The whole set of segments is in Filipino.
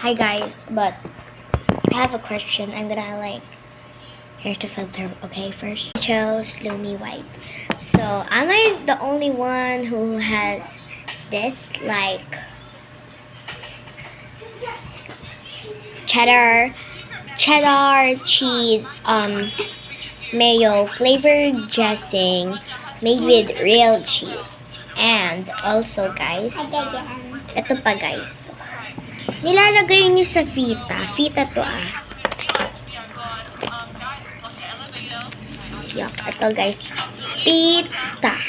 Hi guys, but I have a question. I'm gonna here to filter, okay, first. I chose Lumi White. So, am I the only one who has this, cheddar cheese, mayo flavored dressing made with real cheese? And also, guys, ito pa, guys. Nilalagay nyo sa fita. Fita to, Yuck. Ito, guys. Fita.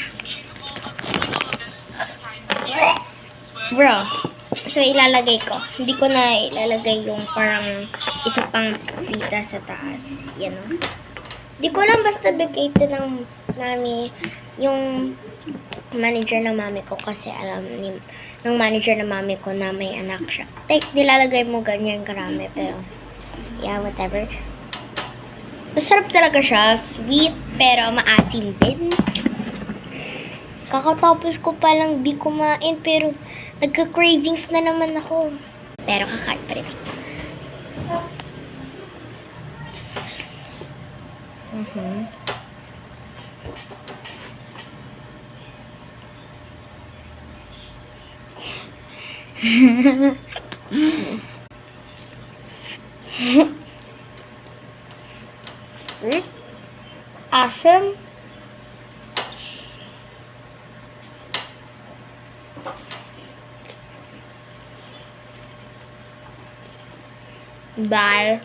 Bro. So, ilalagay ko. Hindi ko na ilalagay yung parang isa pang fita sa taas. Yan, o. Hindi ko lang basta bigay ito ng yung manager ng mami ko kasi alam ng manager ng mami ko na may anak siya. Nilalagay mo ganyan karami pero yeah, whatever. Masarap talaga siya. Sweet, pero maasim din. Kakatapos ko palang di kumain, pero nagka-cravings na naman ako. Pero kakain pa rin ako. Asim. Bye.